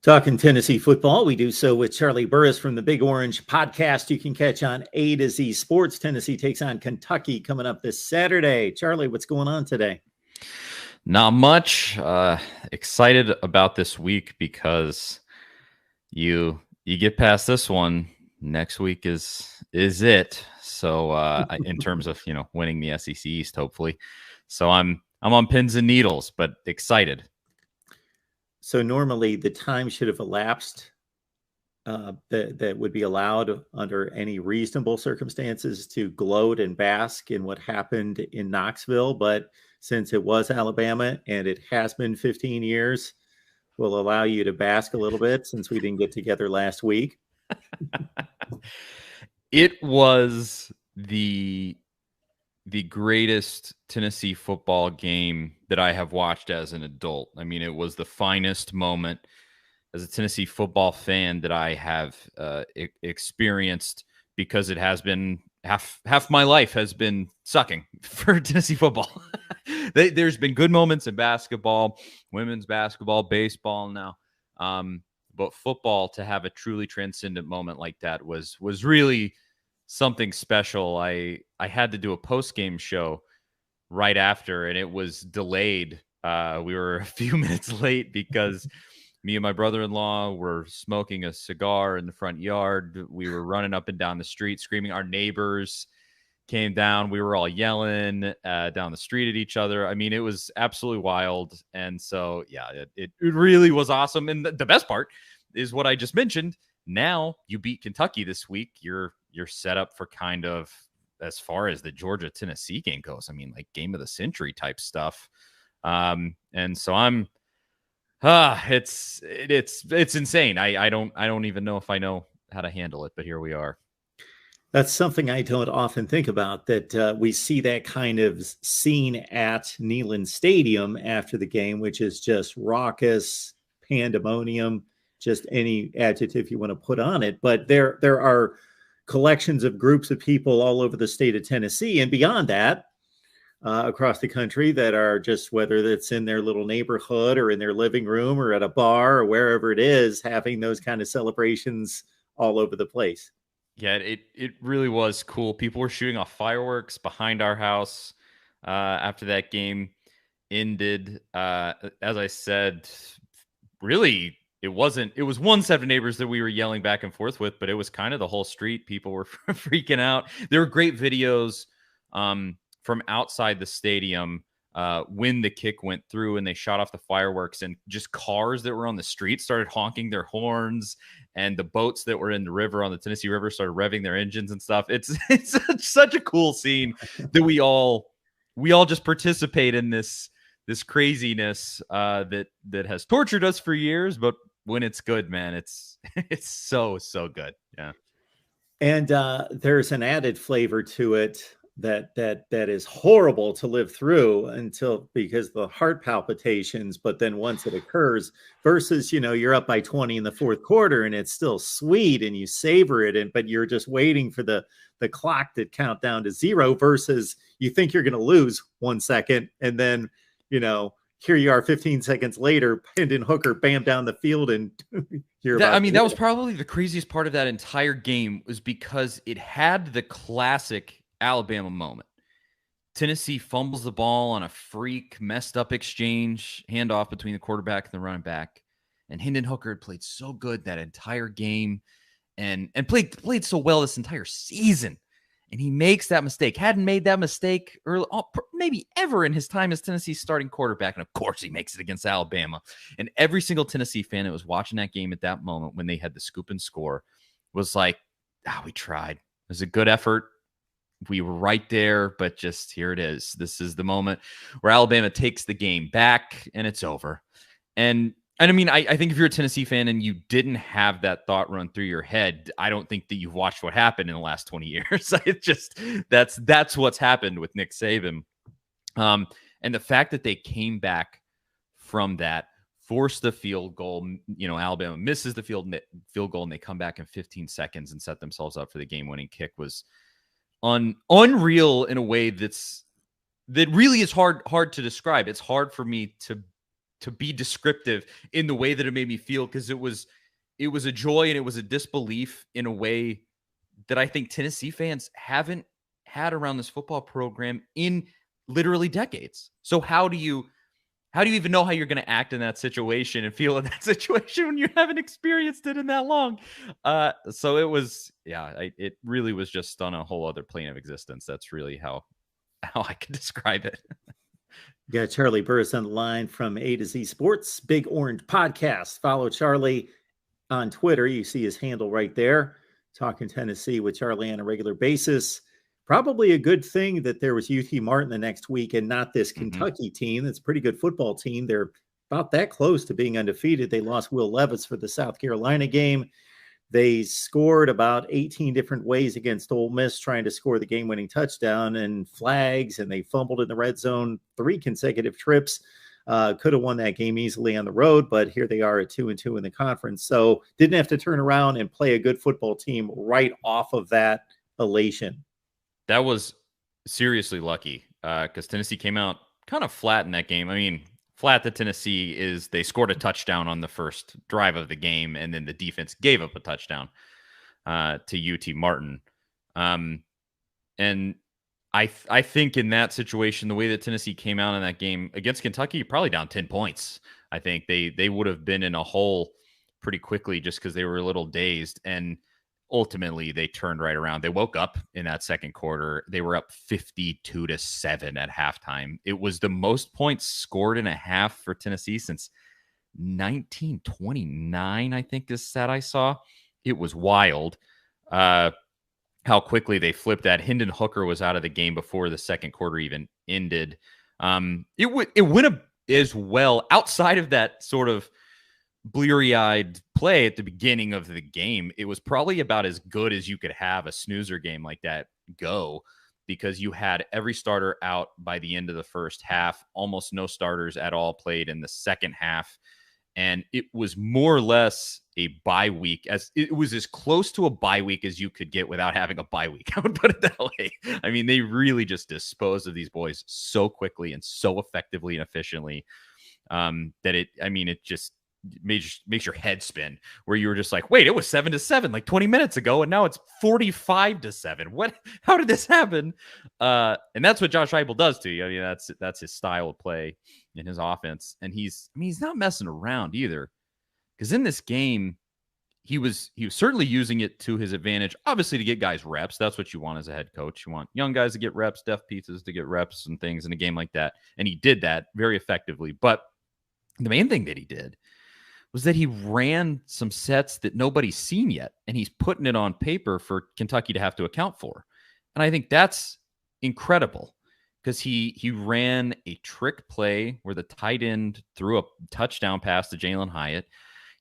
Talking Tennessee football, we do so with Charlie Burris from the Big Orange podcast. You can catch on A to Z Sports. Tennessee takes on Kentucky coming up this Saturday. Charlie, what's going on today? Not much. Excited about this week because you get past this one. Next week is it. So in terms of winning the SEC East, hopefully. So I'm on pins and needles, but excited. So normally the time should have elapsed that would be allowed under any reasonable circumstances to gloat and bask in what happened in Knoxville. But since it was Alabama and it has been 15 years, we'll allow you to bask a little bit since we didn't get together last week. It was the greatest Tennessee football game that I have watched as an adult. I mean, it was the finest moment as a Tennessee football fan that I have experienced, because it has been half my life has been sucking for Tennessee football. There's been good moments in basketball, women's basketball, baseball now. But football, to have a truly transcendent moment like that was really something special. I had to do a post-game show right after, and it was delayed. We were a few minutes late because me and my brother-in-law were smoking a cigar in the front yard. We were running up and down the street screaming. Our neighbors came down. We were all yelling down the street at each other. I mean, it was absolutely wild. And so, yeah, it really was awesome. And the best part is what I just mentioned. Now you beat Kentucky this week. You're set up for kind of, as far as the Georgia-Tennessee game goes, I mean, like game of the century type stuff. And so I'm, it's insane. I don't even know if I know how to handle it, but here we are. That's something I don't often think about, that we see that kind of scene at Neyland Stadium after the game, which is just raucous, pandemonium, just any adjective you want to put on it. But there are collections of groups of people all over the state of Tennessee and beyond that, across the country, that are just, whether it's in their little neighborhood or in their living room or at a bar or wherever it is, having those kind of celebrations all over the place. Yeah, it really was cool. People were shooting off fireworks behind our house after that game ended. As I said, really, it was one set of neighbors that we were yelling back and forth with, but it was kind of the whole street. People were freaking out. There were great videos from outside the stadium when the kick went through and they shot off the fireworks, and just cars that were on the street started honking their horns, and the boats that were in the river, on the Tennessee River, started revving their engines and stuff. It's such a cool scene that we all just participate in this craziness that has tortured us for years. But when it's good, man, it's so good. Yeah. And there's an added flavor to it that is horrible to live through because the heart palpitations, but then once it occurs, versus, you're up by 20 in the fourth quarter and it's still sweet and you savor it, but you're just waiting for the clock to count down to zero, versus you think you're going to lose 1 second and then, here you are 15 seconds later, Hendon Hooker, bam, down the field, and that was probably the craziest part of that entire game, was because it had the classic Alabama moment. Tennessee fumbles the ball on a freak, messed up exchange, handoff between the quarterback and the running back. And Hendon Hooker had played so good that entire game and played so well this entire season. And he makes that mistake. Hadn't made that mistake early, maybe ever in his time as Tennessee's starting quarterback. And of course, he makes it against Alabama. And every single Tennessee fan that was watching that game at that moment, when they had the scoop and score, was like, we tried. It was a good effort. We were right there, but just here it is. This is the moment where Alabama takes the game back and it's over. And I mean, I think if you're a Tennessee fan and you didn't have that thought run through your head, I don't think that you've watched what happened in the last 20 years. It's just, that's what's happened with Nick Saban. And the fact that they came back from that, forced the field goal, Alabama misses the field goal, and they come back in 15 seconds and set themselves up for the game-winning kick, was unreal in a way that really is hard to describe. It's hard for me to to be descriptive in the way that it made me feel, because it was a joy and it was a disbelief in a way that I think Tennessee fans haven't had around this football program in literally decades. So how do you even know how you're going to act in that situation and feel in that situation when you haven't experienced it in that long? So it was, it really was just on a whole other plane of existence. That's really how I could describe it. Got Charlie Burris on the line from A to Z Sports, Big Orange Podcast. Follow Charlie on Twitter. You see his handle right there. Talking Tennessee with Charlie on a regular basis. Probably a good thing that there was UT Martin the next week and not this Kentucky team. That's a pretty good football team. They're about that close to being undefeated. They lost Will Levis for the South Carolina game. They scored about 18 different ways against Ole Miss, trying to score the game-winning touchdown, and flags, and they fumbled in the red zone 3 consecutive trips. Could have won that game easily on the road, but here they are at 2-2 in the conference. So didn't have to turn around and play a good football team right off of that elation. That was seriously lucky, because Tennessee came out kind of flat in that game. I mean, flat to Tennessee is they scored a touchdown on the first drive of the game, and then the defense gave up a touchdown to UT Martin. And I think in that situation, the way that Tennessee came out in that game against Kentucky, probably down 10 points. I think they would have been in a hole pretty quickly just because they were a little dazed. And ultimately, they turned right around. They woke up in that second quarter. They were up 52-7 at halftime. It was the most points scored in a half for Tennessee since 1929, I think is stat I saw. It was wild how quickly they flipped that. Hendon Hooker was out of the game before the second quarter even ended. It went as well outside of that sort of bleary-eyed play at the beginning of the game. It was probably about as good as you could have a snoozer game like that go, because you had every starter out by the end of the first half. Almost no starters at all played in the second half. And it was more or less a bye week. It was as close to a bye week as you could get without having a bye week. I would put it that way. I mean, they really just disposed of these boys so quickly and so effectively and efficiently that it just makes your head spin, where you were just like, wait, it was 7-7 like 20 minutes ago, and now it's 45-7. What? How did this happen? And that's what Josh Heupel does to you. I mean, that's his style of play in his offense, and he's not messing around either, because in this game he was certainly using it to his advantage, obviously, to get guys reps. That's what you want as a head coach. You want young guys to get reps, deaf pizzas to get reps and things in a game like that, and he did that very effectively. But the main thing that he did was that he ran some sets that nobody's seen yet, and he's putting it on paper for Kentucky to have to account for. And I think that's incredible, because he ran a trick play where the tight end threw a touchdown pass to Jalen Hyatt.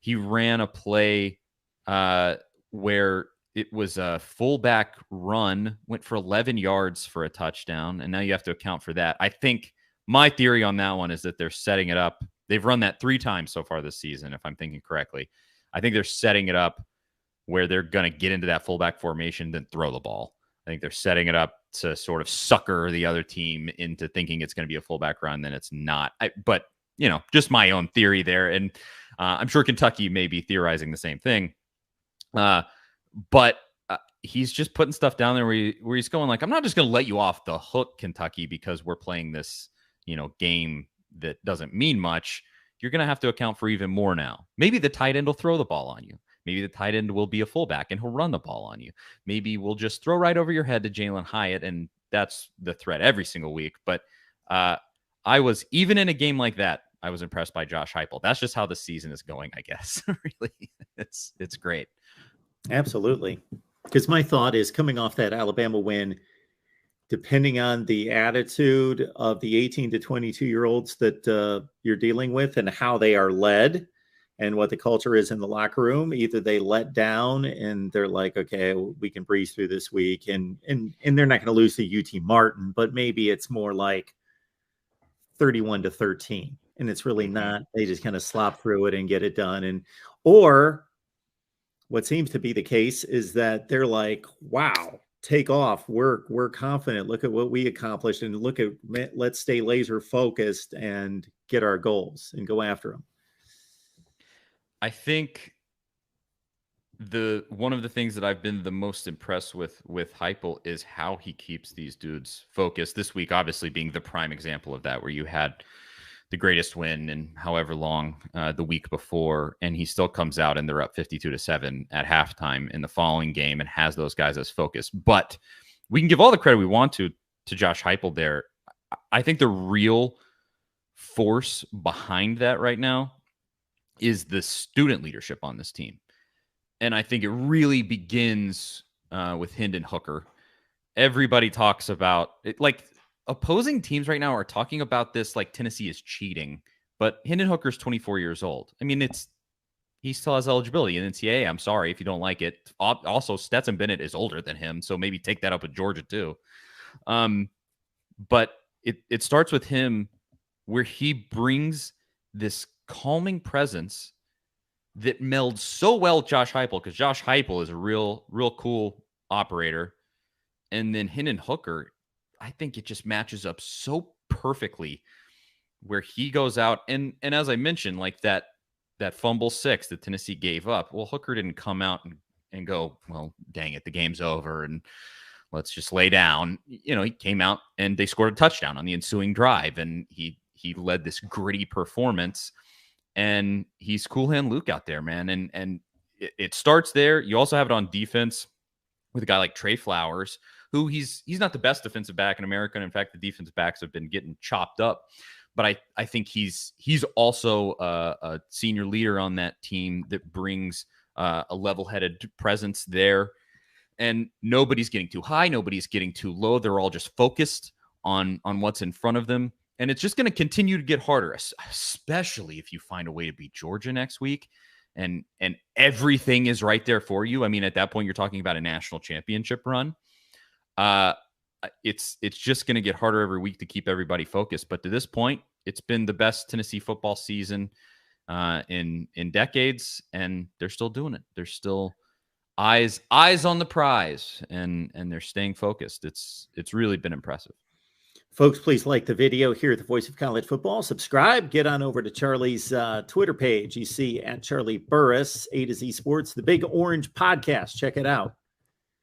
He ran a play where it was a fullback run, went for 11 yards for a touchdown, and now you have to account for that. I think my theory on that one is that they're setting it up. They've run that 3 times so far this season, if I'm thinking correctly. I think they're setting it up where they're going to get into that fullback formation, then throw the ball. I think they're setting it up to sort of sucker the other team into thinking it's going to be a fullback run, then it's not. But, just my own theory there. And I'm sure Kentucky may be theorizing the same thing. But he's just putting stuff down there where he's going like, I'm not just going to let you off the hook, Kentucky, because we're playing this, game that doesn't mean much. You're going to have to account for even more now. Maybe the tight end will throw the ball on you. Maybe the tight end will be a fullback and he'll run the ball on you. Maybe we'll just throw right over your head to Jalen Hyatt, and that's the threat every single week. But I was, even in a game like that, I was impressed by Josh Heupel. That's just how the season is going, I guess. Really, it's great. Absolutely. Because my thought is, coming off that Alabama win, depending on the attitude of the 18 to 22-year-olds that you're dealing with and how they are led and what the culture is in the locker room, either they let down and they're like, okay, we can breeze through this week, and they're not going to lose to UT Martin, but maybe it's more like 31-13, and it's really not. They just kind of slop through it and get it done. Or what seems to be the case is that they're like, wow, take off. We're confident. Look at what we accomplished, and let's stay laser focused and get our goals and go after them. I think one of the things that I've been the most impressed with Heupel is how he keeps these dudes focused. This week, obviously, being the prime example of that, where you had the greatest win in however long the week before, and he still comes out and they're up 52-7 at halftime in the following game and has those guys as focus. But we can give all the credit we want to Josh Heupel there. I think the real force behind that right now is the student leadership on this team. And I think it really begins with Hendon Hooker. Everybody talks about it, like opposing teams right now are talking about this like Tennessee is cheating, but Hendon Hooker's 24 years old. I mean, he still has eligibility in NCAA. I'm sorry if you don't like it. Also, Stetson Bennett is older than him, so maybe take that up with Georgia too. But it starts with him, where he brings this calming presence that melds so well with Josh Heupel, because Josh Heupel is a real cool operator. And then Hendon Hooker, I think it just matches up so perfectly, where he goes out and as I mentioned, like that fumble 6 that Tennessee gave up. Well, Hooker didn't come out and go, well, dang it, the game's over and let's just lay down. You know, he came out and they scored a touchdown on the ensuing drive, and he led this gritty performance. And he's Cool Hand Luke out there, man. And it starts there. You also have it on defense with a guy like Trey Flowers, who he's not the best defensive back in America. And in fact, the defensive backs have been getting chopped up. But I think he's also a senior leader on that team that brings a level-headed presence there. And nobody's getting too high. Nobody's getting too low. They're all just focused on what's in front of them. And it's just going to continue to get harder, especially if you find a way to beat Georgia next week and everything is right there for you. I mean, at that point, you're talking about a national championship run. It's just going to get harder every week to keep everybody focused. But to this point, it's been the best Tennessee football season in decades, and they're still doing it. They're still eyes on the prize, and they're staying focused. It's really been impressive. Folks, please like the video here at the Voice of College Football. Subscribe. Get on over to Charlie's Twitter page. You see at Charlie Burris, A to Z Sports, the Big Orange Podcast. Check it out.